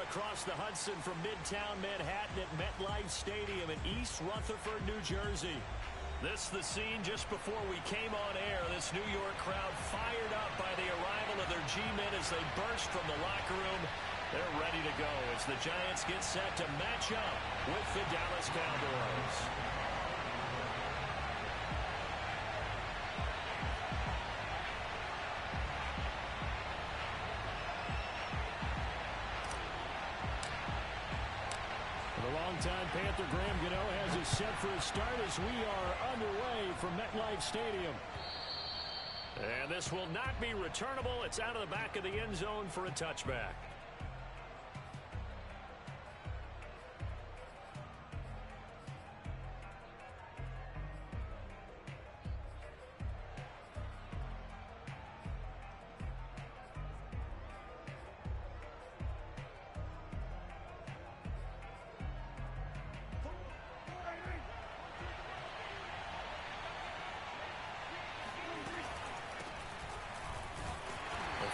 across the Hudson from Midtown Manhattan at MetLife Stadium in East Rutherford, New Jersey. This the scene just before we came on air. This New York crowd fired up by the arrival of their G-men as they burst from the locker room. They're ready to go as the Giants get set to match up with the Dallas Cowboys. The longtime Panther Graham Gano has us set for a start as we are underway from MetLife Stadium. And this will not be returnable. It's out of the back of the end zone for a touchback.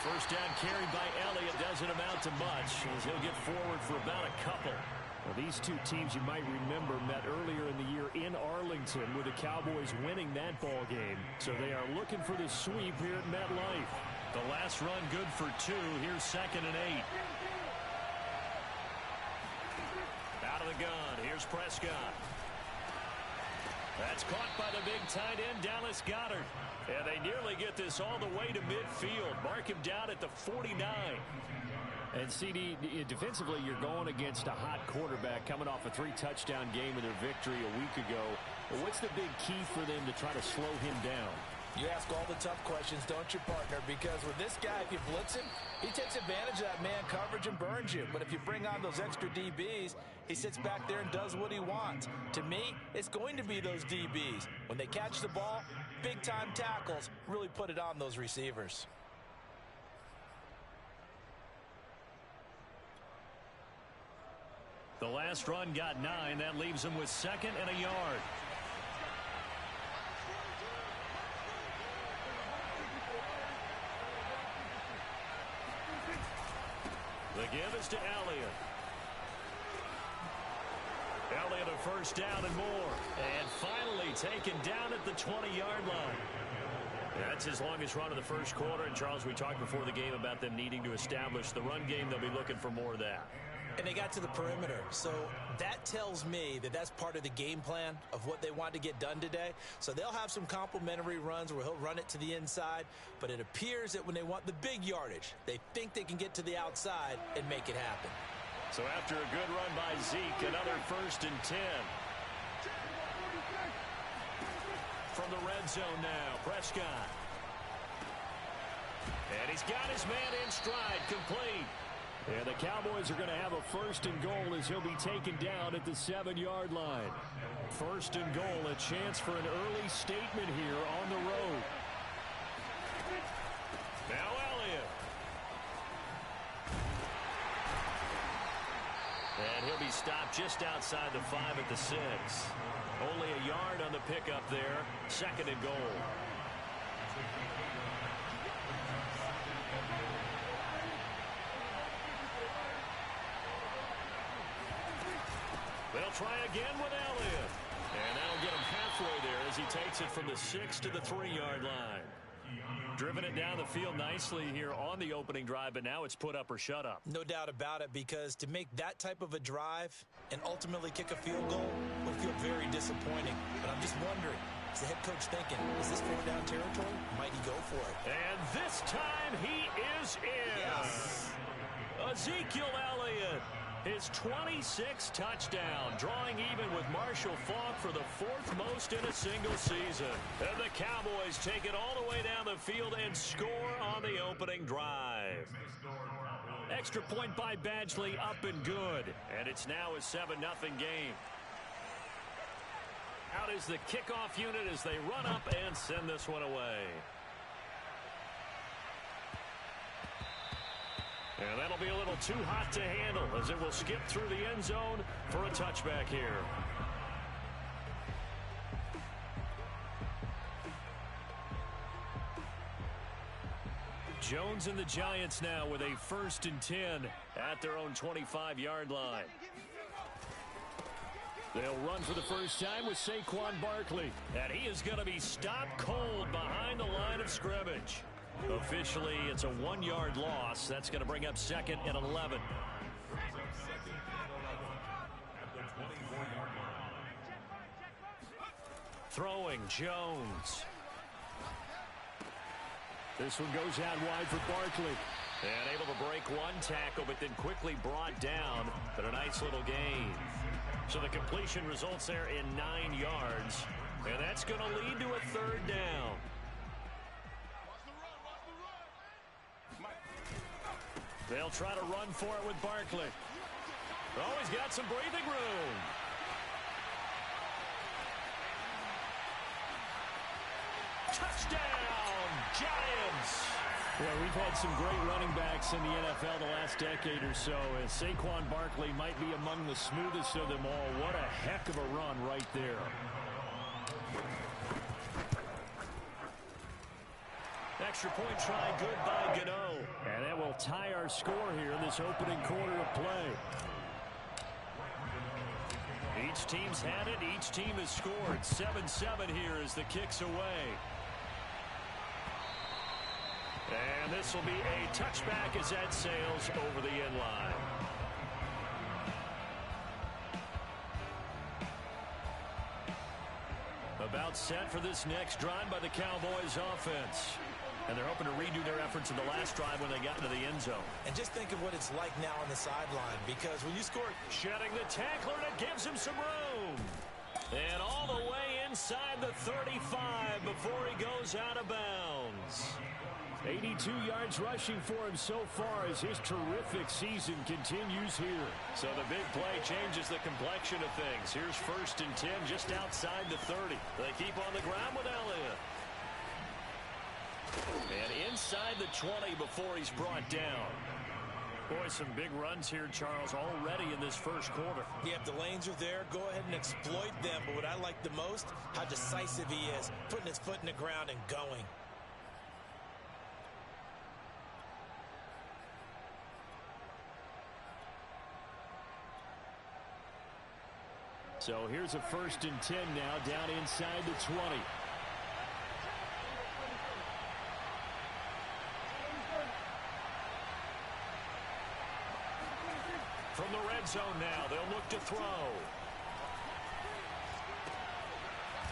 First down carried by Elliott doesn't amount to much as he'll get forward for about a couple. Well, these two teams, you might remember, met earlier in the year in Arlington with the Cowboys winning that ball game. So they are looking for the sweep here at MetLife. The last run good for 2. Here's 2nd and 8. Out of the gun. Here's Prescott. That's caught by the big tight end, Dallas Goedert. And they nearly get this all the way to midfield. Mark him down at the 49. And, CD, defensively, you're going against a hot quarterback coming off a 3-touchdown game in their victory a week ago. What's the big key for them to try to slow him down? You ask all the tough questions, don't you, partner? Because with this guy, if you blitz him, he takes advantage of that man coverage and burns you. But if you bring on those extra DBs, he sits back there and does what he wants. To me, it's going to be those DBs. When they catch the ball, big-time tackles really put it on those receivers. The last run got 9. That leaves him with 2nd and a yard. The give is to Elliott. Elliott a first down and more. And finally taken down at the 20-yard line. That's his longest run of the first quarter. And, Charles, we talked before the game about them needing to establish the run game. They'll be looking for more of that. And they got to the perimeter. So that tells me that that's part of the game plan of what they want to get done today. So they'll have some complimentary runs where he'll run it to the inside. But it appears that when they want the big yardage, they think they can get to the outside and make it happen. So after a good run by Zeke, another 1st and 10. From the red zone now, Prescott. And he's got his man in stride, complete. And the Cowboys are going to have a 1st and goal as he'll be taken down at the 7-yard line. 1st and goal, a chance for an early statement here on the road. Now Elliott. And he'll be stopped just outside the 5 at the 6. Only a yard on the pickup there. 2nd and goal. They'll try again with Elliott. And that'll get him halfway there as he takes it from the 6 to the 3-yard line. Driven it down the field nicely here on the opening drive, but now it's put up or shut up. No doubt about it, because to make that type of a drive and ultimately kick a field goal would feel very disappointing. But I'm just wondering, is the head coach thinking, is this 4-down territory? Might he go for it? And this time he is in. Yes. Ezekiel Elliott. His 26th touchdown, drawing even with Marshall Faulk for the 4th most in a single season. And the Cowboys take it all the way down the field and score on the opening drive. Extra point by Badgley, up and good. And it's now a 7-0 game. Out is the kickoff unit as they run up and send this one away. And that'll be a little too hot to handle as it will skip through the end zone for a touchback here. Jones and the Giants now with a 1st and 10 at their own 25-yard line. They'll run for the first time with Saquon Barkley. And he is going to be stopped cold behind the line of scrimmage. Officially, it's a 1-yard loss. That's going to bring up 2nd and 11. Throwing, Jones. This one goes out wide for Barkley. And able to break one tackle, but then quickly brought down. But a nice little gain. So the completion results there in 9 yards. And that's going to lead to a 3rd down. They'll try to run for it with Barkley. Oh, he's got some breathing room. Touchdown, Giants! Well, we've had some great running backs in the NFL the last decade or so, and Saquon Barkley might be among the smoothest of them all. What a heck of a run right there. Extra point try, good by Gano. And that will tie our score here in this opening quarter of play. Each team's had it. Each team has scored. 7-7 here as the kick's away. And this will be a touchback as that sails over the end line. About set for this next drive by the Cowboys offense. And they're hoping to redo their efforts in the last drive when they got into the end zone. And just think of what it's like now on the sideline, because when you score... Shedding the tackler, and it gives him some room. And all the way inside the 35 before he goes out of bounds. 82 yards rushing for him so far as his terrific season continues here. So the big play changes the complexion of things. Here's 1st and 10 just outside the 30. They keep on the ground with Elliott. And inside the 20 before he's brought down. Boy, some big runs here, Charles, already in this first quarter. Yeah, if the lanes are there, go ahead and exploit them. But what I like the most, how decisive he is, putting his foot in the ground and going. So here's a 1st and 10 now down inside the 20. From the red zone now, they'll look to throw.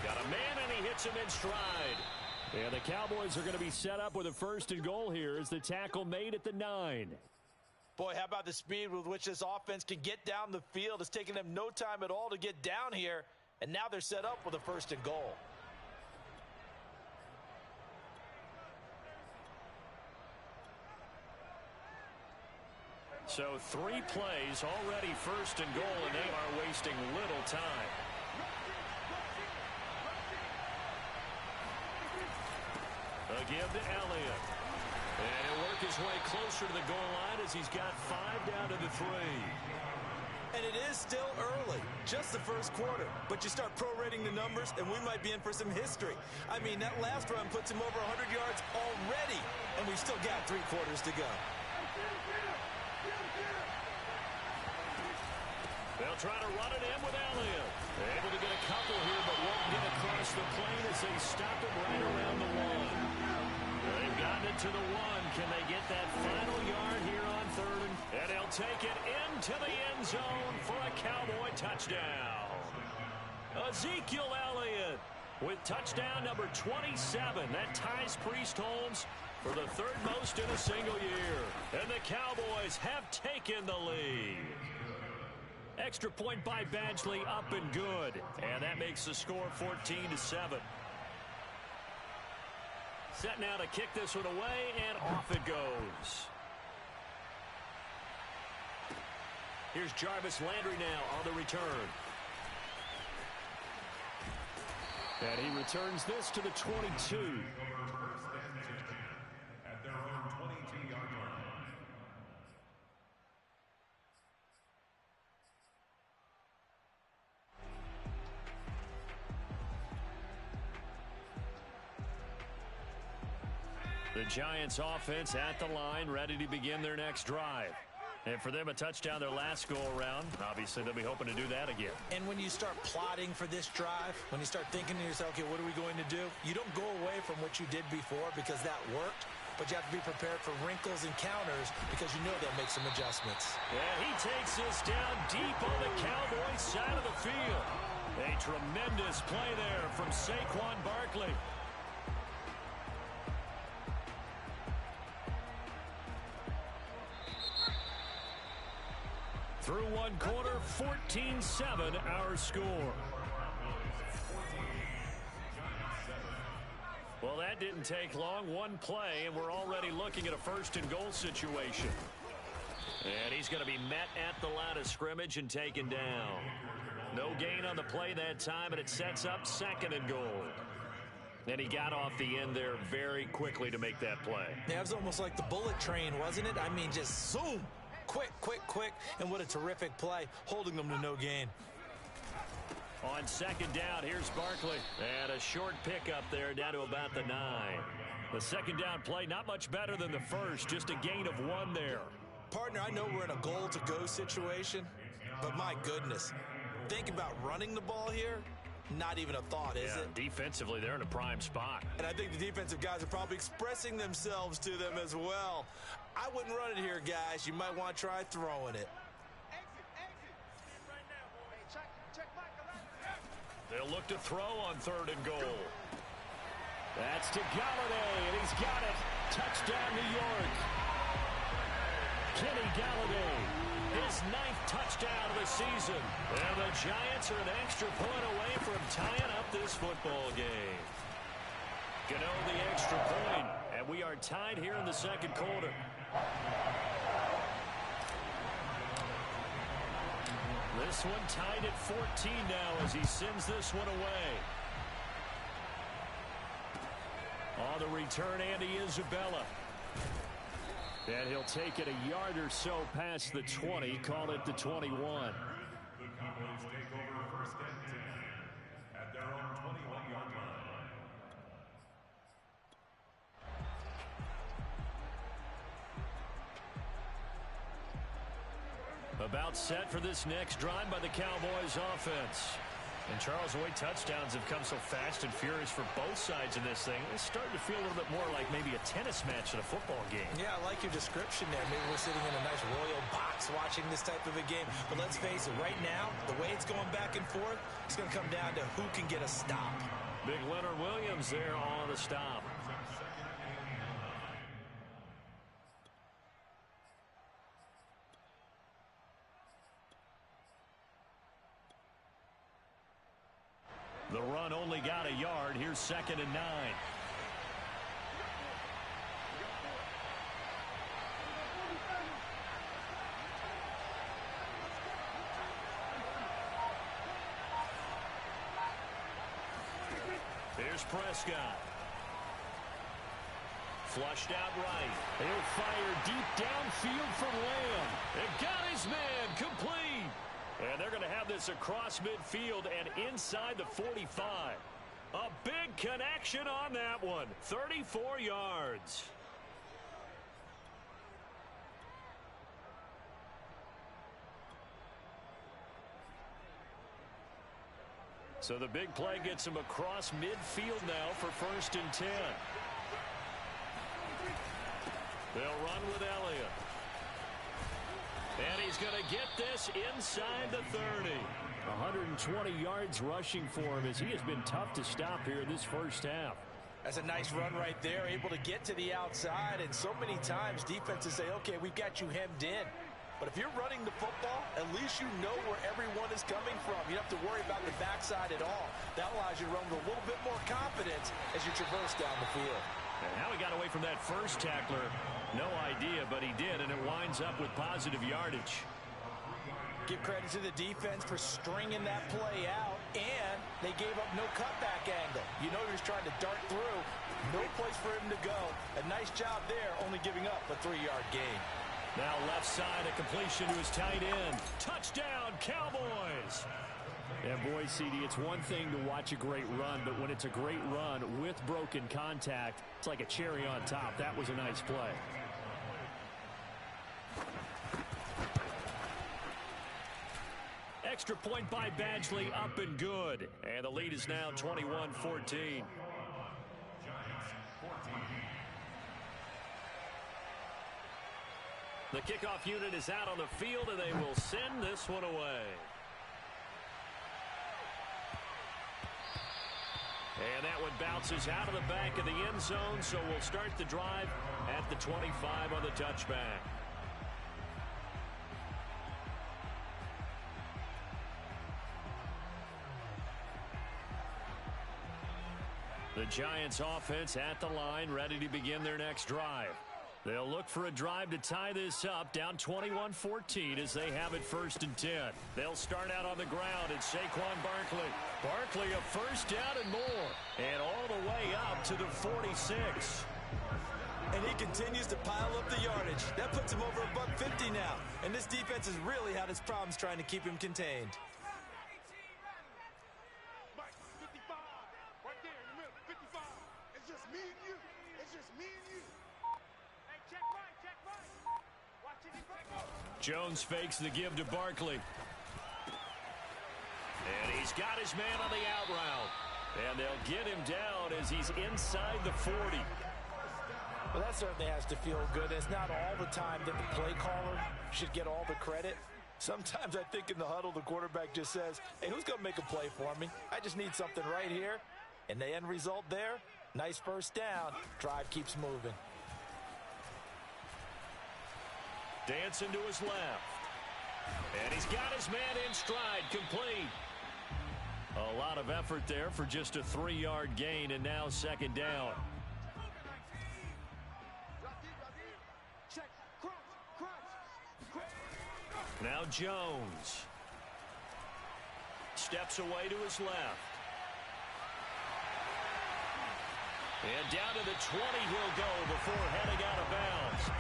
Got a man, and he hits him in stride. And the Cowboys are going to be set up with a 1st and goal here as the tackle made at the 9. Boy, how about the speed with which this offense can get down the field? It's taken them no time at all to get down here, and now they're set up with a 1st and goal. So 3 plays already 1st and goal, and they are wasting little time. Again to Elliott. And he'll work his way closer to the goal line as he's got 5 down to the 3. And it is still early, just the first quarter. But you start prorating the numbers, and we might be in for some history. I mean, that last run puts him over 100 yards already, and we've still got 3 quarters to go. They'll try to run it in with Elliott. They're able to get a couple here, but won't get across the plane as they stop it right around the 1. They've gotten it to the 1. Can they get that final yard here on 3rd? And he'll take it into the end zone for a Cowboy touchdown. Ezekiel Elliott with touchdown number 27. That ties Priest Holmes for the 3rd most in a single year. And the Cowboys have taken the lead. Extra point by Badgley, up and good. And that makes the score 14-7. Set now to kick this one away, and off it goes. Here's Jarvis Landry now on the return. And he returns this to the 22. At their own 22-yard line. The Giants offense at the line, ready to begin their next drive. And for them, a touchdown their last go-around. Obviously, they'll be hoping to do that again. And when you start plotting for this drive, when you start thinking to yourself, okay, what are we going to do? You don't go away from what you did before because that worked, but you have to be prepared for wrinkles and counters because you know they'll make some adjustments. And he takes this down deep on the Cowboys side of the field. A tremendous play there from Saquon Barkley. Through one quarter, 14-7 our score. Well, that didn't take long. One play, and we're already looking at a first-and-goal situation. And he's going to be met at the line of scrimmage and taken down. No gain on the play that time, and it sets up second and goal. And he got off the end there very quickly to make that play. Yeah, it was almost like the bullet train, wasn't it? I mean, just zoom. Quick, quick, quick, and what a terrific play, holding them to no gain. On second down, here's Barkley. And a short pickup there down to about the 9. The second down play, not much better than the first, just a gain of 1 there. Partner, I know we're in a goal-to-go situation, but my goodness, think about running the ball here. Not even a thought, is it? Defensively, they're in a prime spot. And I think the defensive guys are probably expressing themselves to them as well. I wouldn't run it here, guys. You might want to try throwing it. They'll look to throw on third and goal. That's to Galladay, and he's got it. Touchdown, New York. Kenny Galladay, his 9th touchdown of the season. And the Giants are an extra point away from tying up this football game. Gano the extra point, and we are tied here in the second quarter. This one tied at 14 now as he sends this one away. On the return, Andy Isabella. And he'll take it a yard or so past the 20, call it the 21. The Cowboys take over first and 10 at their own 21-yard line. About set for this next drive by the Cowboys offense. And Charles, the way touchdowns have come so fast and furious for both sides in this thing, it's starting to feel a little bit more like maybe a tennis match than a football game. Yeah, I like your description there. Maybe we're sitting in a nice royal box watching this type of a game. But let's face it, right now, the way it's going back and forth, it's going to come down to who can get a stop. Big Leonard Williams there on the stop. The run only got a yard. Here's second and 9. Here's Prescott. Flushed out right. He'll fire deep downfield from Lamb. It got his man complete. And they're going to have this across midfield and inside the 45. A big connection on that one. 34 yards. So the big play gets him across midfield now for first and 10. They'll run with Elliott. And he's going to get this inside the 30. 120 yards rushing for him as he has been tough to stop here in this first half. That's a nice run right there, able to get to the outside. And so many times defenses say, okay, we've got you hemmed in. But if you're running the football, at least you know where everyone is coming from. You don't have to worry about the backside at all. That allows you to run with a little bit more confidence as you traverse down the field. And how he got away from that first tackler, no idea, but he did, and it winds up with positive yardage. Give credit to the defense for stringing that play out, and they gave up no cutback angle. You know he was trying to dart through. No place for him to go. A nice job there, only giving up a 3-yard gain. Now left side, a completion to his tight end. Touchdown, Cowboys! And boy, CD, it's one thing to watch a great run, but when it's a great run with broken contact, it's like a cherry on top. That was a nice play. Extra point by Badgley, up and good. And the lead is now 21-14. The kickoff unit is out on the field, and they will send this one away. And that one bounces out of the back of the end zone, so we'll start the drive at the 25 on the touchback. The Giants offense at the line, ready to begin their next drive. They'll look for a drive to tie this up, down 21-14 as they have it 1st and 10. They'll start out on the ground at Saquon Barkley. Barkley a first down and more, and all the way up to the 46. And he continues to pile up the yardage. That puts him over $150 now. And this defense has really had its problems trying to keep him contained. Jones fakes the give to Barkley. And he's got his man on the out route. And they'll get him down as he's inside the 40. Well, that certainly has to feel good. It's not all the time that the play caller should get all the credit. Sometimes I think in the huddle, the quarterback just says, hey, who's going to make a play for me? I just need something right here. And the end result there, nice first down. Drive keeps moving. Dancing to his left. And he's got his man in stride, complete. A lot of effort there for just a 3-yard gain, and now 2nd down. Now Jones. Steps away to his left. And down to the 20 he'll go before heading out of bounds.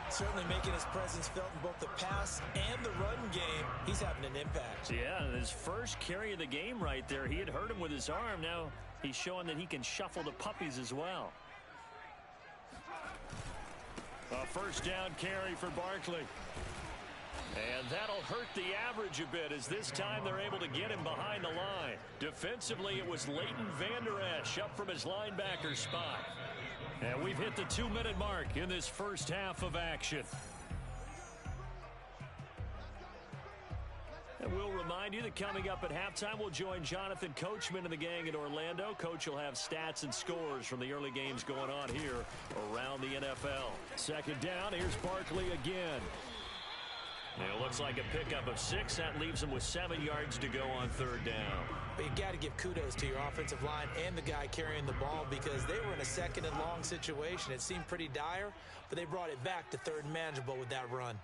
Certainly making his presence felt in both the pass and the run game. He's having an impact. Yeah, his first carry of the game right there. He had hurt him with his arm. Now he's showing that he can shuffle the puppies as well. A first down carry for Barkley. And that'll hurt the average a bit as this time they're able to get him behind the line. Defensively, it was Leighton Vander Esch up from his linebacker spot. And we've hit the 2-minute mark in this first half of action. And we'll remind you that coming up at halftime, we'll join Jonathan Coachman and the gang in Orlando. Coach will have stats and scores from the early games going on here around the NFL. 2nd down, here's Barkley again. It looks like a pickup of 6. That leaves him with 7 yards to go on 3rd down. But you got to give kudos to your offensive line and the guy carrying the ball because they were in a 2nd and long situation. It seemed pretty dire, but they brought it back to 3rd and manageable with that run.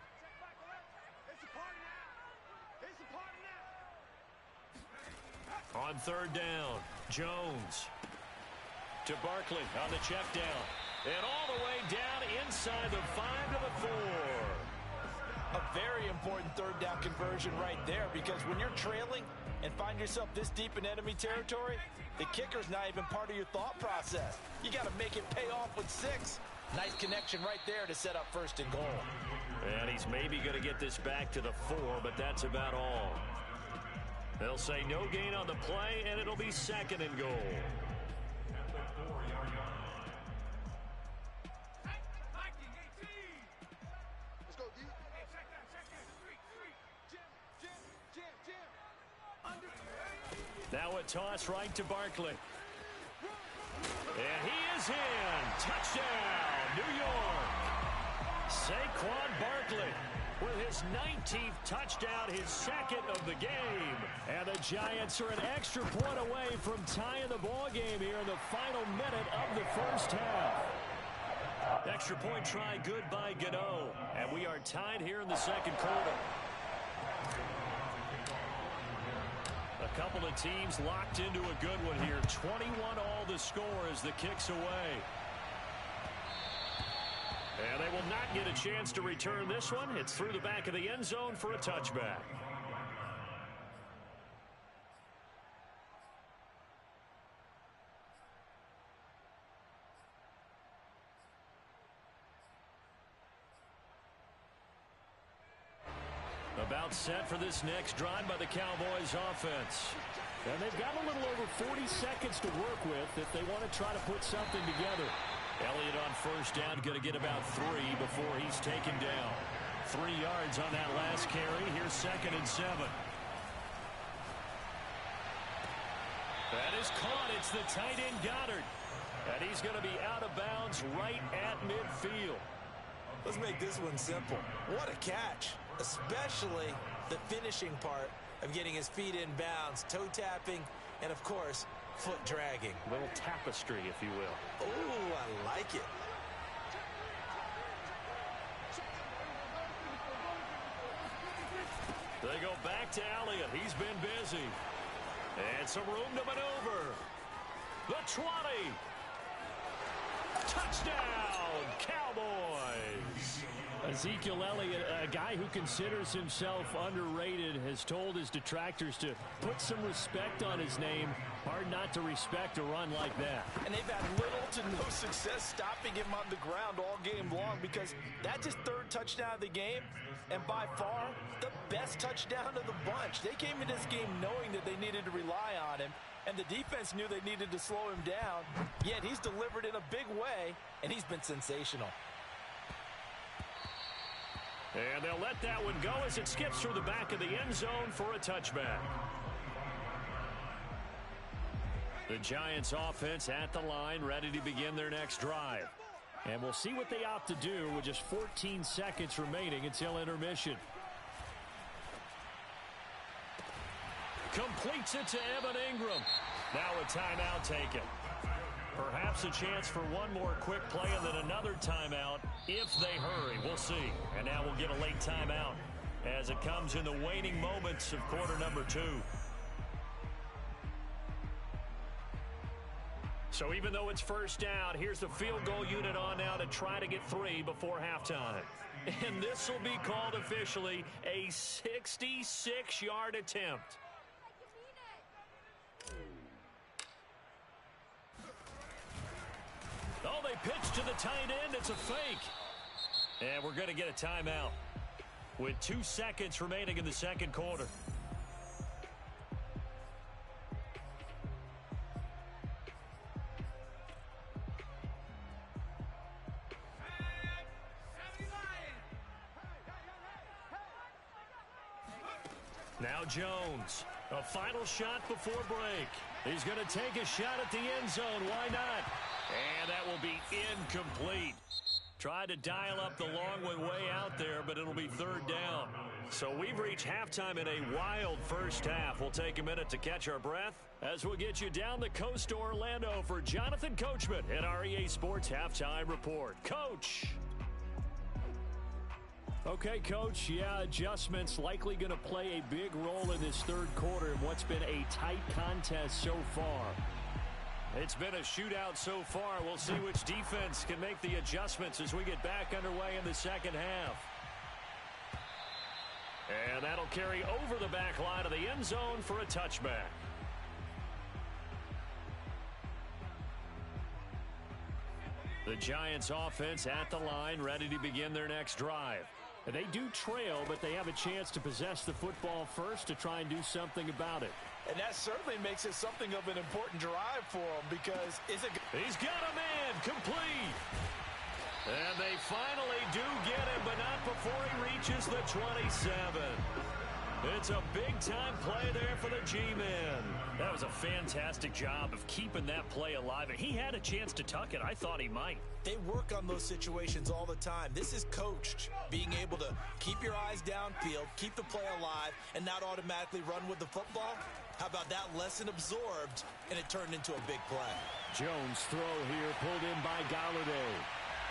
On 3rd down, Jones to Barkley on the check down. And all the way down inside the 5 to the 4. A very important 3rd down conversion right there because when you're trailing and find yourself this deep in enemy territory, the kicker's not even part of your thought process. You got to make it pay off with 6. Nice connection right there to set up 1st and goal. And he's maybe going to get this back to the 4, but that's about all. They'll say no gain on the play, and it'll be 2nd and goal. Now a toss right to Barkley. And he is in. Touchdown, New York. Saquon Barkley with his 19th touchdown, his 2nd of the game. And the Giants are an extra point away from tying the ball game here in the final minute of the first half. Extra point try good by Gano. And we are tied here in the 2nd quarter. A couple of teams locked into a good one here. 21 all the score as the kick's away. And they will not get a chance to return this one. It's through the back of the end zone for a touchback. About set for this next drive by the Cowboys offense. And they've got a little over 40 seconds to work with if they want to try to put something together. Elliott on first down, going to get about 3 before he's taken down. 3 yards on that last carry. Here's 2nd and 7. That is caught. It's the tight end Goddard. And he's going to be out of bounds right at midfield. Let's make this one simple. What a catch, especially the finishing part of getting his feet in bounds, toe tapping, and of course, foot dragging. A little tapestry, if you will. Oh, I like it. They go back to Elliott. He's been busy. And some room to maneuver. The 20. Touchdown, Cowboys. Ezekiel Elliott, a guy who considers himself underrated, has told his detractors to put some respect on his name. Hard not to respect a run like that. And they've had little to no success stopping him on the ground all game long because that's his 3rd touchdown of the game, and by far the best touchdown of the bunch. They came in this game knowing that they needed to rely on him, and the defense knew they needed to slow him down, yet he's delivered in a big way, and he's been sensational. And they'll let that one go as it skips through the back of the end zone for a touchback. The Giants offense at the line, ready to begin their next drive. And we'll see what they opt to do with just 14 seconds remaining until intermission. Completes it to Evan Ingram. Now a timeout taken. Perhaps a chance for one more quick play and then another timeout if they hurry. We'll see. And now we'll get a late timeout as it comes in the waning moments of quarter number 2. So even though it's first down, here's the field goal unit on now to try to get 3 before halftime. And this will be called officially a 66-yard attempt. Oh, they pitch to the tight end. It's a fake. And we're going to get a timeout with 2 seconds remaining in the second quarter. Now Jones, a final shot before break. He's going to take a shot at the end zone. Why not? And that will be incomplete. Tried to dial up the long way out there, but it'll be 3rd down. So we've reached halftime in a wild first half. We'll take a minute to catch our breath as we'll get you down the coast to Orlando for Jonathan Coachman at our EA Sports Halftime Report. Coach. Okay, Coach, yeah, adjustments likely going to play a big role in this 3rd quarter in what's been a tight contest so far. It's been a shootout so far. We'll see which defense can make the adjustments as we get back underway in the second half. And that'll carry over the back line of the end zone for a touchback. The Giants offense at the line, ready to begin their next drive. They do trail, but they have a chance to possess the football first to try and do something about it. And that certainly makes it something of an important drive for him because he's got a man complete. And they finally do get him, but not before he reaches the 27. It's a big-time play there for the G-Men. That was a fantastic job of keeping that play alive. And he had a chance to tuck it. I thought he might. They work on those situations all the time. This is coached, being able to keep your eyes downfield, keep the play alive, and not automatically run with the football. How about that lesson absorbed, and it turned into a big play. Jones' throw here pulled in by Galladay.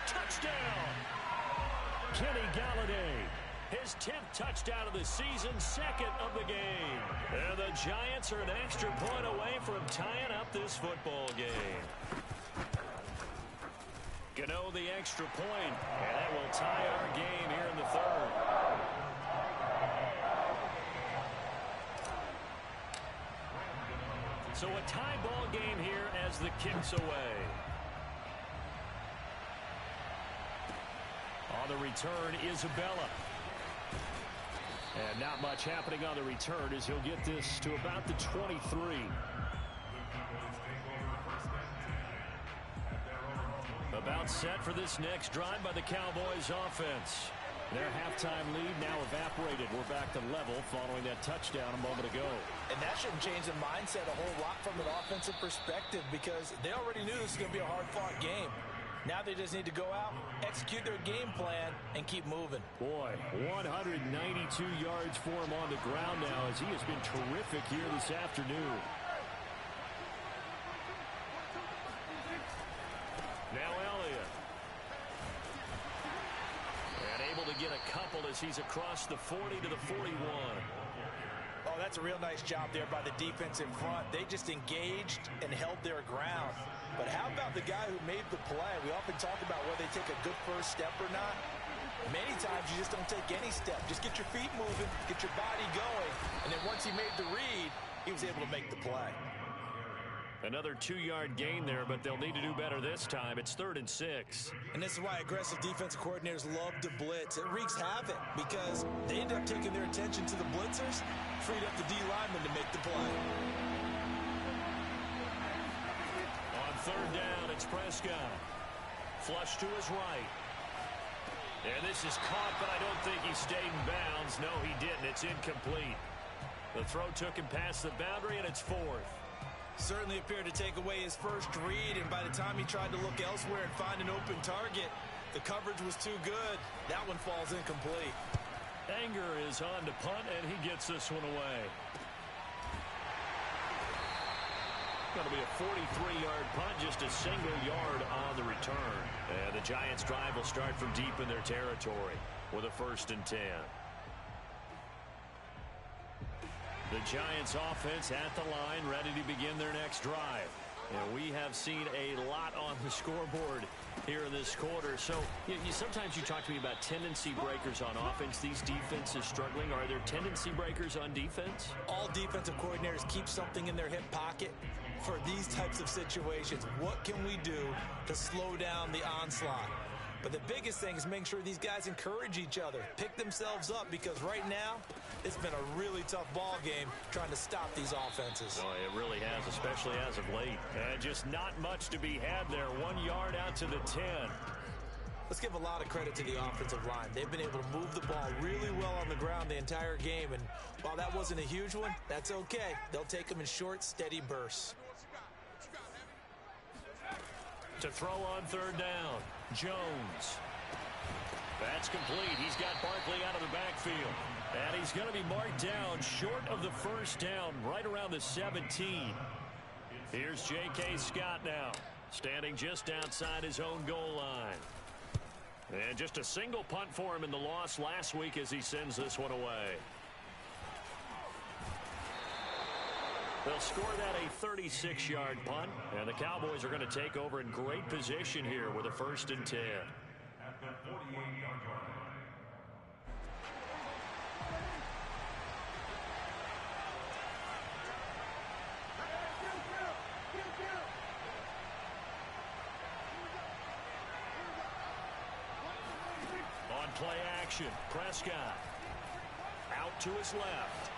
Touchdown! Kenny Galladay. His 10th touchdown of the season, 2nd of the game. And the Giants are an extra point away from tying up this football game. Gano the extra point, and that will tie our game here in the 3rd. So a tie ball game here as the kick's away. On the return, Isabella. And not much happening on the return as he'll get this to about the 23. About set for this next drive by the Cowboys offense. Their halftime lead now evaporated. We're back to level following that touchdown a moment ago. And that shouldn't change the mindset a whole lot from an offensive perspective because they already knew this was going to be a hard-fought game. Now they just need to go out, execute their game plan, and keep moving. Boy, 192 yards for him on the ground now as he has been terrific here this afternoon. Now Elliott. And able to get a couple as he's across the 40 to the 41. Oh, that's a real nice job there by the defense in front. They just engaged and held their ground. But how about the guy who made the play? We often talk about whether they take a good first step or not. Many times you just don't take any step. Just get your feet moving, get your body going, and then once he made the read, he was able to make the play. Another 2-yard gain there, but they'll need to do better this time. It's 3rd and 6. And this is why aggressive defensive coordinators love to blitz. It wreaks havoc because they end up taking their attention to the blitzers, freed up the D lineman to make the play. On 3rd down, it's Prescott. Flush to his right. And this is caught, but I don't think he stayed in bounds. No, he didn't. It's incomplete. The throw took him past the boundary, and it's 4th. Certainly appeared to take away his first read, and by the time he tried to look elsewhere and find an open target, the coverage was too good. That one falls incomplete. Anger is on to punt, and he gets this one away. Going to be a 43-yard punt, just a single yard on the return. And the Giants' drive will start from deep in their territory with a 1st and 10. The Giants offense at the line, ready to begin their next drive. And we have seen a lot on the scoreboard here in this quarter. So sometimes you talk to me about tendency breakers on offense. These defenses struggling. Are there tendency breakers on defense? All defensive coordinators keep something in their hip pocket for these types of situations. What can we do to slow down the onslaught? But the biggest thing is making sure these guys encourage each other, pick themselves up, because right now it's been a really tough ball game trying to stop these offenses. Oh, it really has, especially as of late. And just not much to be had there. 1 yard out to the 10. Let's give a lot of credit to the offensive line. They've been able to move the ball really well on the ground the entire game. And while that wasn't a huge one, that's okay. They'll take them in short, steady bursts. To throw on 3rd down, Jones. That's complete. He's got Barkley out of the backfield. And he's going to be marked down short of the 1st down, right around the 17. Here's J.K. Scott now, standing just outside his own goal line. And just a single punt for him in the loss last week as he sends this one away. They'll score that a 36-yard punt, and the Cowboys are going to take over in great position here with a 1st and 10. At the 48-yard line. On play action, Prescott out to his left.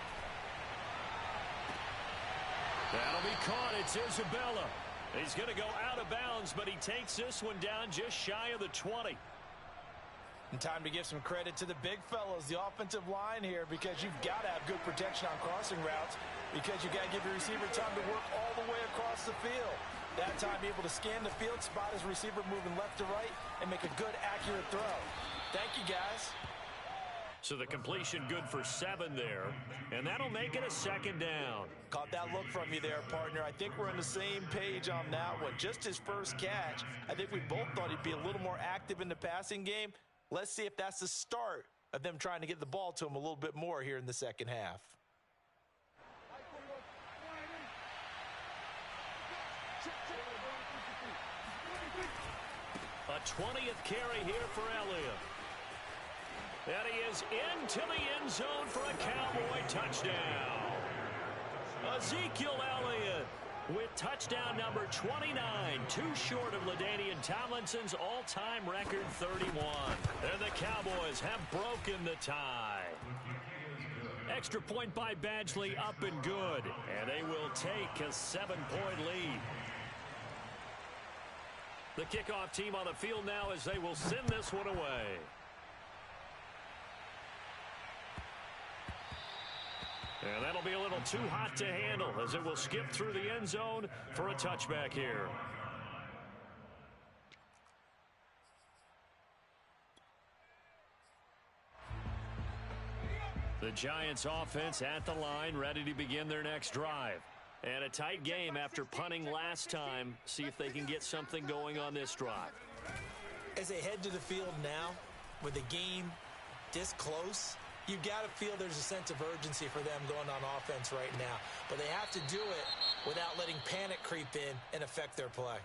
That'll be caught. It's Isabella. He's going to go out of bounds, but he takes this one down just shy of the 20. And time to give some credit to the big fellows, the offensive line here, because you've got to have good protection on crossing routes, because you got to give your receiver time to work all the way across the field. That time, be able to scan the field, spot his receiver moving left to right, and make a good, accurate throw. Thank you, guys. So the completion good for 7 there, and that'll make it a 2nd down. Caught that look from you there, partner. I think we're on the same page on that one. Just his first catch, I think we both thought he'd be a little more active in the passing game. Let's see if that's the start of them trying to get the ball to him a little bit more here in the second half. A 20th carry here for Elliott. And he is into the end zone for a Cowboy touchdown. Ezekiel Elliott with touchdown number 29, too short of LaDainian Tomlinson's all-time record 31. And the Cowboys have broken the tie. Extra point by Badgley, up and good. And they will take a 7-point lead. The kickoff team on the field now as they will send this one away. And that'll be a little too hot to handle as it will skip through the end zone for a touchback here. The Giants offense at the line, ready to begin their next drive. And a tight game after punting last time. See if they can get something going on this drive. As they head to the field now, with the game this close, you've got to feel there's a sense of urgency for them going on offense right now. But they have to do it without letting panic creep in and affect their play.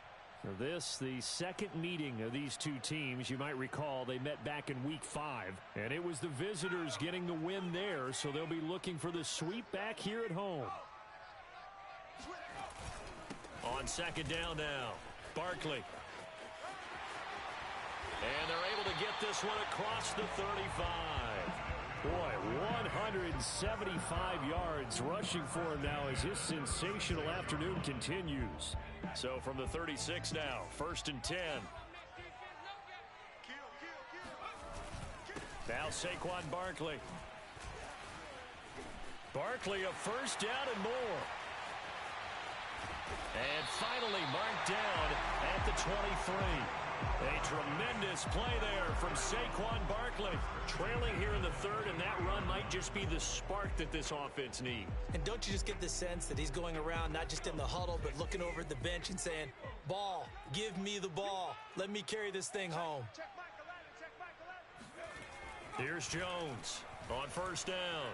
This, the second meeting of these two teams. You might recall they met back in Week 5, and it was the visitors getting the win there, so they'll be looking for the sweep back here at home. On second down now, Barkley. And they're able to get this one across the 35. Boy, 175 yards rushing for him now as his sensational afternoon continues. So from the 36 now, 1st and 10. Now Saquon Barkley. Barkley a first down and more. And finally marked down at the 23. A tremendous play there from Saquon Barkley. Trailing here in the third, and that run might just be the spark that this offense needs. And don't you just get the sense that he's going around not just in the huddle, but looking over at the bench and saying, ball, give me the ball. Let me carry this thing home. Here's Jones on first down.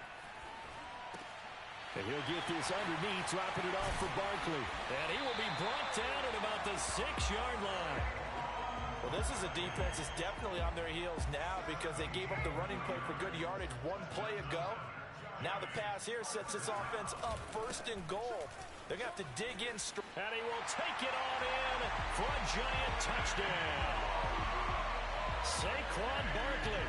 And he'll get this underneath, dropping it off for Barkley. And he will be brought down at about the 6-yard line. Well, this is a defense that's definitely on their heels now because they gave up the running play for good yardage one play ago. Now the pass here sets this offense up 1st and goal. They're going to have to dig in. And he will take it on in for a giant touchdown. Saquon Barkley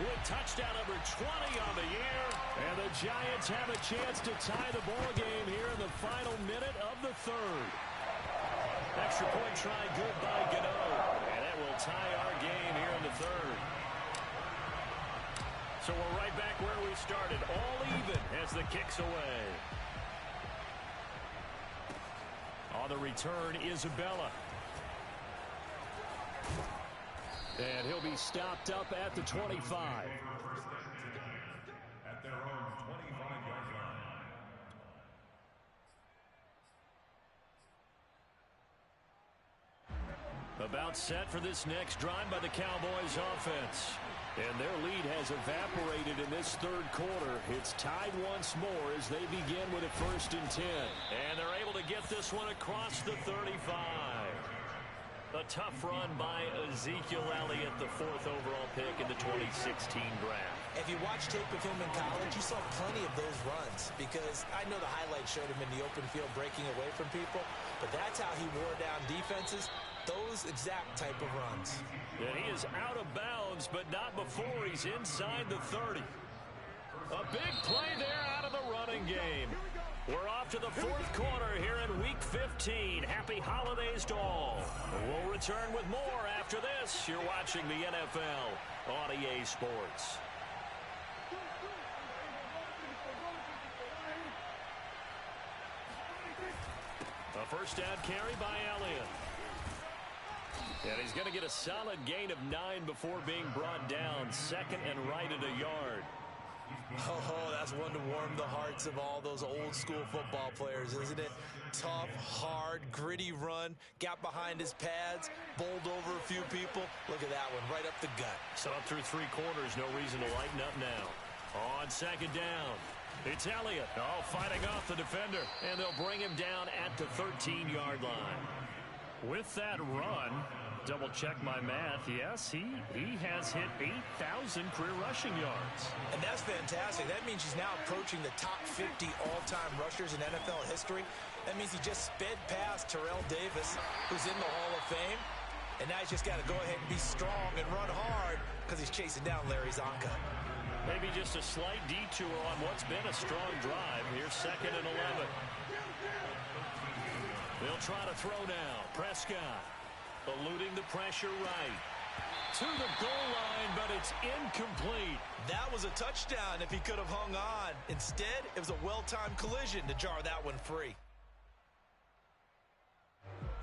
with touchdown number 20 on the year. And the Giants have a chance to tie the ball game here in the final minute of the third. Extra point try good by Gano. And that will tie our game here in the third. So we're right back where we started. All even as the kick's away. On the return, Isabella. And he'll be stopped up at the 25. At their own 25-yard line. About set for this next drive by the Cowboys offense. And their lead has evaporated in this third quarter. It's tied once more as they begin with a 1st and 10. And they're able to get this one across the 35. A tough run by Ezekiel Elliott, the 4th overall pick in the 2016 draft. If you watch tape of him in college, you saw plenty of those runs because I know the highlights showed him in the open field breaking away from people, but that's how he wore down defenses, those exact type of runs. And he is out of bounds, but not before he's inside the 30. A big play there out of the running game. We're off to the 4th quarter here in Week 15. Happy holidays to all. We'll return with more after this. You're watching the NFL on EA Sports. A first down carry by Elliott. And he's going to get a solid gain of 9 before being brought down. 2nd and right at a yard. Oh, that's one to warm the hearts of all those old-school football players, isn't it? Tough, hard, gritty run, got behind his pads, bowled over a few people. Look at that one, right up the gut. So up through 3 quarters, no reason to lighten up now. On 2nd down, it's Elliott. Oh, fighting off the defender, and they'll bring him down at the 13-yard line. With that run, double-check my math. Yes, he has hit 8,000 career rushing yards. And that's fantastic. That means he's now approaching the top 50 all-time rushers in NFL history. That means he just sped past Terrell Davis, who's in the Hall of Fame. And now he's just got to go ahead and be strong and run hard because he's chasing down Larry Zonka. Maybe just a slight detour on what's been a strong drive. Here's 2nd and 11. They'll try to throw now. Prescott eluding the pressure right. To the goal line, but it's incomplete. That was a touchdown if he could have hung on. Instead, it was a well-timed collision to jar that one free.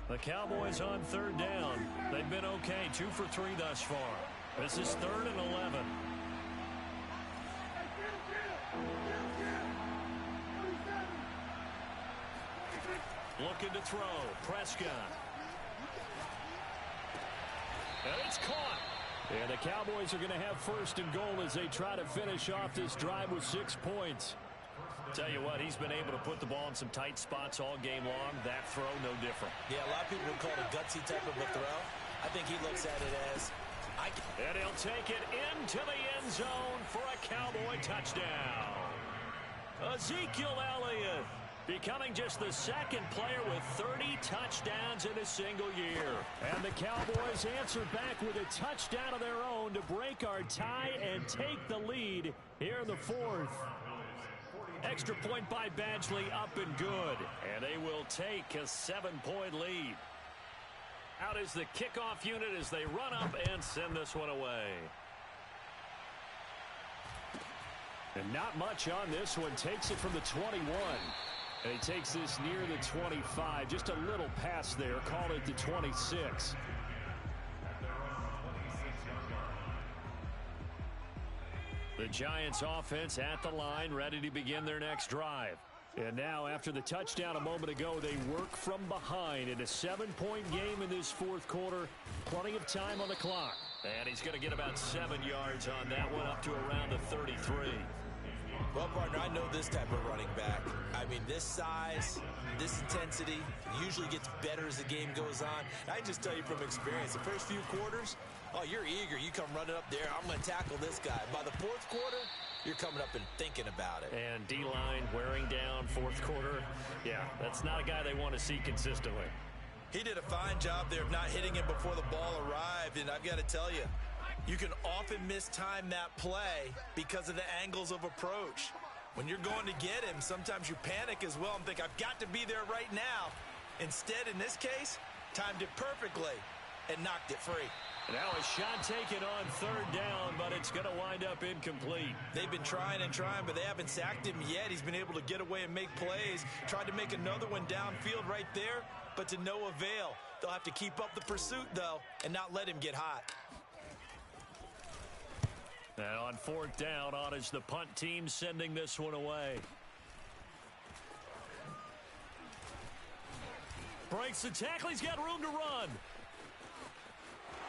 The Cowboys on 3rd down. They've been okay, 2 for 3 thus far. This is 3rd and 11. Looking to throw. Prescott. And it's caught. And the Cowboys are going to have 1st and goal as they try to finish off this drive with 6 points. Tell you what, he's been able to put the ball in some tight spots all game long. That throw, no different. Yeah, a lot of people would call it a gutsy type of a throw. I think he looks at it as... And he'll take it into the end zone for a Cowboy touchdown. Ezekiel Elliott becoming just the 2nd player with 30 touchdowns in a single year. And the Cowboys answer back with a touchdown of their own to break our tie and take the lead here in the 4th. Extra point by Badgley, up and good. And they will take a 7-point lead. Out is the kickoff unit as they run up and send this one away. And not much on this one. Takes it from the 21. And he takes this near the 25. Just a little pass there. Call it the 26. The Giants offense at the line, ready to begin their next drive. And now, after the touchdown a moment ago, they work from behind in a 7-point game in this 4th quarter. Plenty of time on the clock. And he's going to get about 7 yards on that one, up to around the 33. Well, partner, I know this type of running back. I mean, this size, this intensity usually gets better as the game goes on. I just tell you from experience, the first few quarters, oh, you're eager. You come running up there. I'm going to tackle this guy. By the 4th quarter, you're coming up and thinking about it. And D-line wearing down 4th quarter. Yeah, that's not a guy they want to see consistently. He did a fine job there of not hitting him before the ball arrived. And I've got to tell you, you can often mistime that play because of the angles of approach. When you're going to get him, sometimes you panic as well and think, I've got to be there right now. Instead, in this case, timed it perfectly and knocked it free. Now a shot taken on 3rd down, but it's going to wind up incomplete. They've been trying and trying, but they haven't sacked him yet. He's been able to get away and make plays. Tried to make another one downfield right there, but to no avail. They'll have to keep up the pursuit, though, and not let him get hot. And on 4th down, on is the punt team sending this one away. Breaks the tackle. He's got room to run.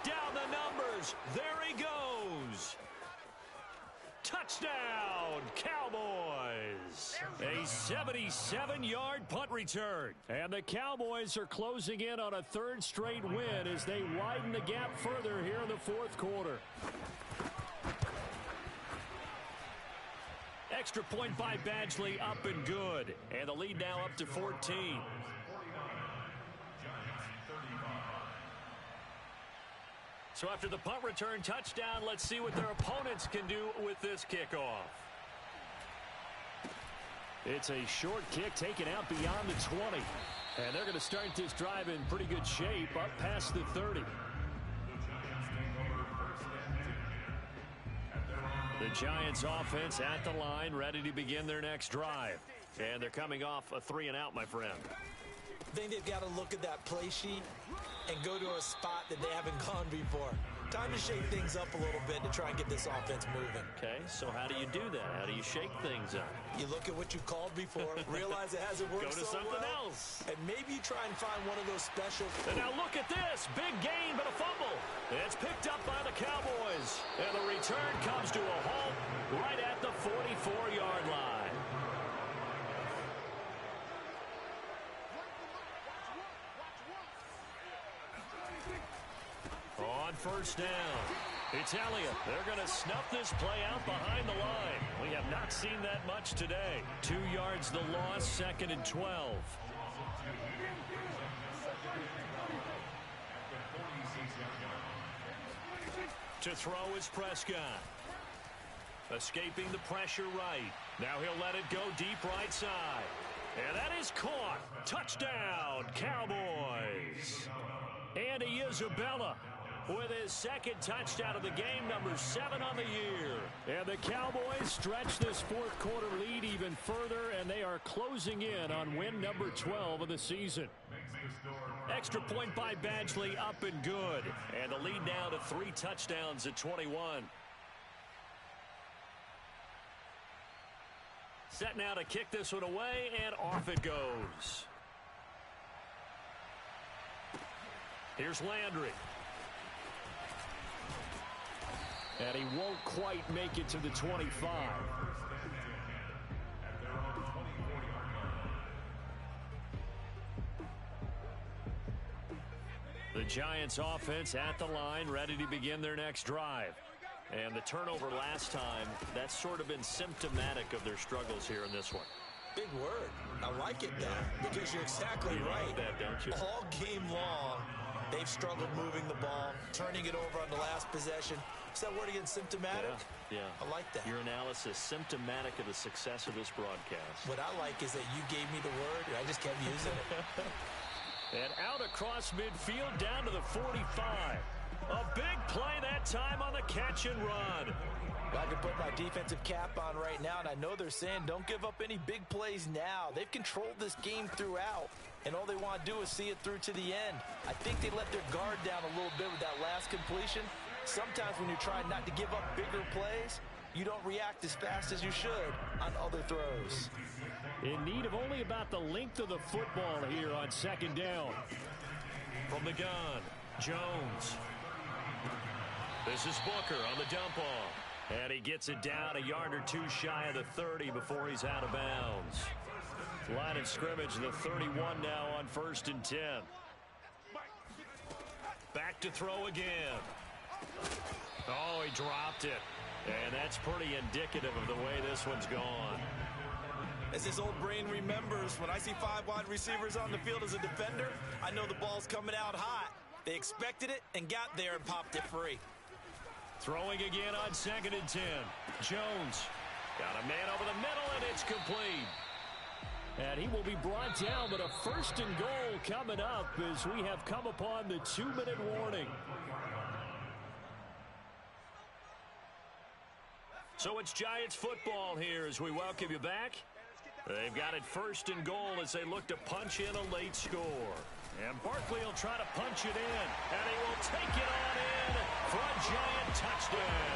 Down the numbers. There he goes. Touchdown, Cowboys. A 77-yard punt return. And the Cowboys are closing in on a 3rd straight win as they widen the gap further here in the 4th quarter. Extra point by Badgley, up and good. And the lead now up to 14. So after the punt return touchdown, let's see what their opponents can do with this kickoff. It's a short kick taken out beyond the 20. And they're going to start this drive in pretty good shape up past the 30. The Giants offense at the line, ready to begin their next drive. And they're coming off a 3-and-out, my friend. I think they've got to look at that play sheet and go to a spot that they haven't gone before. Time to shake things up a little bit to try and get this offense moving. Okay, so how do you do that? How do you shake things up? You look at what you called before, realize it hasn't worked Go to so something well, else. and maybe you try and find one of those special... And now look at this. Big gain, but a fumble. It's picked up by the Cowboys. And the return comes to a halt right at the 44-yard line. On 1st down, it's Elliott. They're going to snuff this play out behind the line. We have not seen that much today. 2 yards the loss, 2nd and 12. To throw is Prescott. Escaping the pressure right. Now he'll let it go deep right side. And that is caught. Touchdown, Cowboys. Andy Isabella with his second touchdown of the game, number 7 on the year. And the Cowboys stretch this fourth quarter lead even further, and they are closing in on win number 12 of the season. Extra point by Badgley, up and good. And the lead now to 3 touchdowns at 21. Set now to kick this one away, and off it goes. Here's Landry. And he won't quite make it to the 25. The Giants offense at the line, ready to begin their next drive. And the turnover last time, that's sort of been symptomatic of their struggles here in this one. Big word. I like it, though, because you're exactly right. Like that, don't you? All game long, they've struggled moving the ball, turning it over on the last possession. Is that word again, symptomatic? Yeah. I like that. Your analysis, symptomatic of the success of this broadcast. What I like is that you gave me the word, and I just kept using it. And out across midfield, down to the 45. A big play that time on the catch and run. I can put my defensive cap on right now, and I know they're saying don't give up any big plays now. They've controlled this game throughout, and all they want to do is see it through to the end. I think they let their guard down a little bit with that last completion. Sometimes when you're trying not to give up bigger plays, you don't react as fast as you should on other throws. In need of only about the length of the football here on second down. From the gun, Jones. This is Booker on the dump off. And he gets it down a yard or two shy of the 30 before he's out of bounds. Line of scrimmage, the 31 now on 1st and 10. Back to throw again. Oh, he dropped it. And that's pretty indicative of the way this one's gone. As his old brain remembers, when I see 5 wide receivers on the field as a defender, I know the ball's coming out hot. They expected it and got there and popped it free. Throwing again on 2nd and 10. Jones got a man over the middle, and it's complete. And he will be brought down, but a 1st and goal coming up as we have come upon the 2-minute warning. So it's Giants football here as we welcome you back. They've got it 1st and goal as they look to punch in a late score. And Barkley will try to punch it in, and he will take it on in for a Giant touchdown.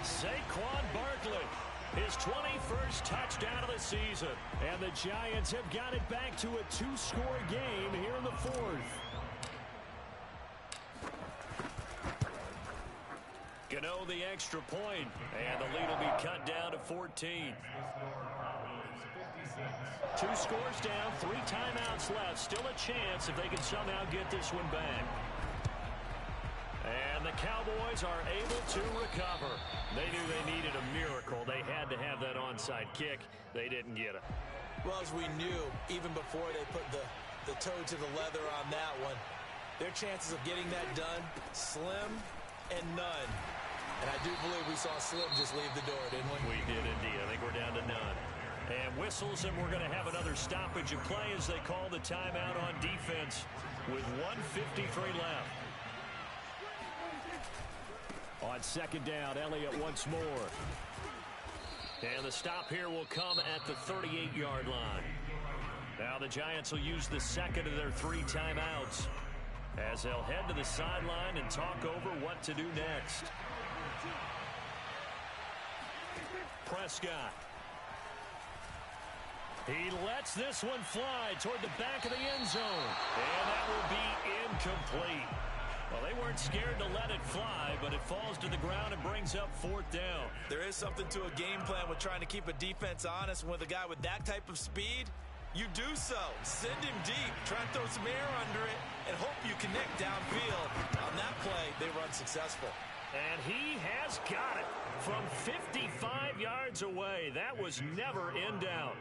Saquon Barkley, his 21st touchdown of the season. And the Giants have got it back to a 2-score game here in the 4th. Gano the extra point, and the lead will be cut down to 14. 2 scores down, 3 timeouts left. Still a chance if they can somehow get this one back. And the Cowboys are able to recover. They knew they needed a miracle. They had to have that onside kick. They didn't get it. Well, as we knew, even before they put the toe to the leather on that one, their chances of getting that done, slim and none. And I do believe we saw Slim just leave the door, didn't we? We did indeed. I think we're down to none. And whistles, and we're going to have another stoppage of play as they call the timeout on defense with 1:53 left. On 2nd down, Elliott once more. And the stop here will come at the 38-yard line. Now the Giants will use the 2nd of their 3 timeouts as they'll head to the sideline and talk over what to do next. Prescott. He lets this one fly toward the back of the end zone. And that will be incomplete. Well, they weren't scared to let it fly, but it falls to the ground and brings up 4th down. There is something to a game plan with trying to keep a defense honest. With a guy with that type of speed, you do so. Send him deep, try and throw some air under it, and hope you connect downfield. On that play, they were unsuccessful. And he has got it from 55 yards away. That was never in doubt.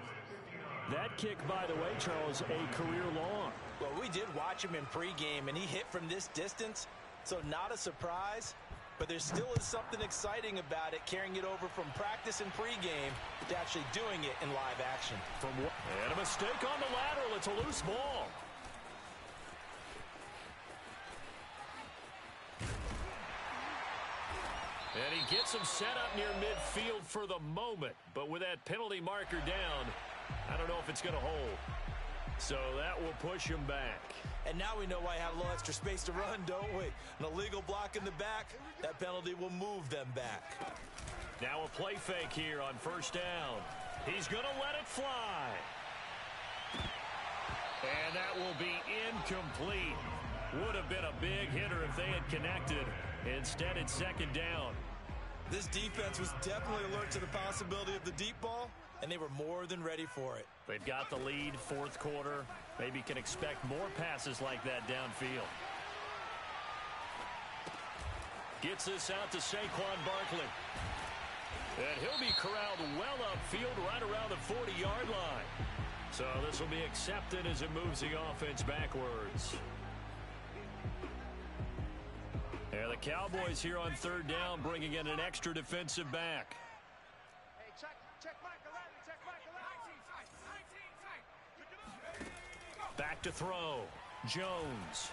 That kick, by the way, Charles, a career long. Well, we did watch him in pregame, and he hit from this distance, so not a surprise. but there still is something exciting about it, carrying it over from practice and pregame to actually doing it in live action. And a mistake on the lateral. It's a loose ball. And he gets him set up near midfield for the moment. But with that penalty marker down, I don't know if it's going to hold. So that will push him back. And now we know why he had a little extra space to run, don't we? An illegal block in the back, that penalty will move them back. Now a play fake here on first down. He's going to let it fly. And that will be incomplete. Would have been a big hitter if they had connected. Instead, it's second down. This defense was definitely alert to the possibility of the deep ball, and they were more than ready for it. They've got the lead, fourth quarter. Maybe can expect more passes like that downfield. Gets this out to Saquon Barkley. And he'll be corralled well upfield right around the 40-yard line. So this will be accepted as it moves the offense backwards. And the Cowboys here on third down bringing in an extra defensive back. Hey, check Mike 11, check Mike 11. Back to throw. Jones.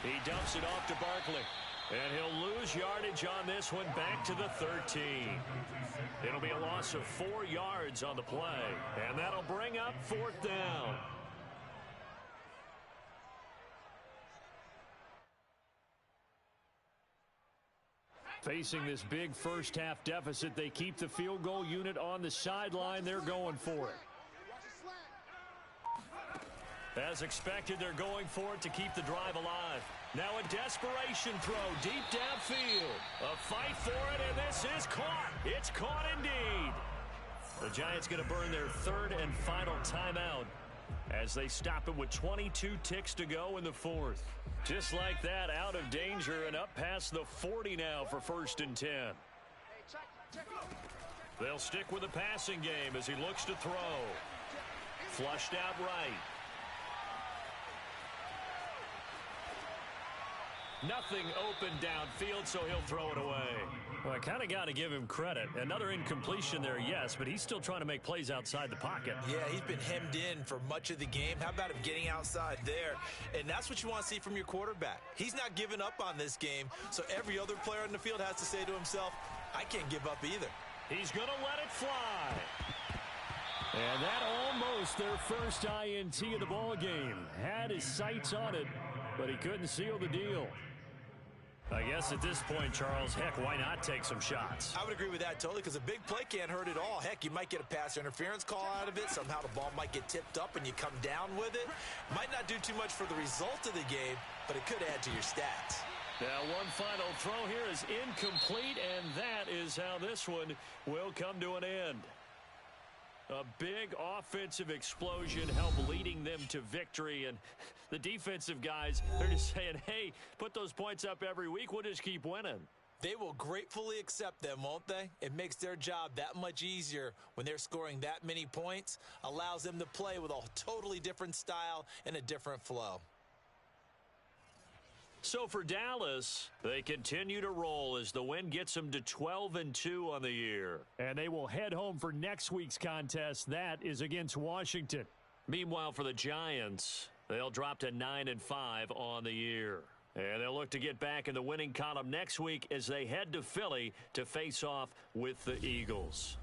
He dumps it off to Barkley. And he'll lose yardage on this one back to the 13. It'll be a loss of 4 yards on the play. And that'll bring up fourth down. Facing this big first-half deficit, they keep the field goal unit on the sideline. They're going for it. As expected, they're going for it to keep the drive alive. Now a desperation throw deep downfield. A fight for it, and this is caught. It's caught indeed. The Giants going to burn their third and final timeout as they stop it with 22 ticks to go in the fourth. Just like that, out of danger and up past the 40 now for first and 10. They'll stick with the passing game as he looks to throw. Flushed out right. Nothing open downfield, so he'll throw it away. Well, I kind of got to give him credit. Another incompletion there, yes, but he's still trying to make plays outside the pocket. Yeah, he's been hemmed in for much of the game. How about him getting outside there? And that's what you want to see from your quarterback. He's not giving up on this game, so every other player on the field has to say to himself, I can't give up either. He's going to let it fly. And that almost their first INT of the ball game. Had his sights on it, but he couldn't seal the deal. I guess at this point, Charles, heck, why not take some shots? I would agree with that totally, because a big play can't hurt at all. Heck, you might get a pass interference call out of it. Somehow the ball might get tipped up and you come down with it. Might not do too much for the result of the game, but it could add to your stats. Now one final throw here is incomplete, and that is how this one will come to an end. A big offensive explosion helped leading them to victory, and the defensive guys, they're just saying, hey, put those points up every week, we'll just keep winning. They will gratefully accept them, won't they? It makes their job that much easier when they're scoring that many points, allows them to play with a totally different style and a different flow. So for Dallas, they continue to roll as the win gets them to 12-2 on the year. And they will head home for next week's contest. That is against Washington. Meanwhile, for the Giants, they'll drop to 9-5 on the year. And they'll look to get back in the winning column next week as they head to Philly to face off with the Eagles.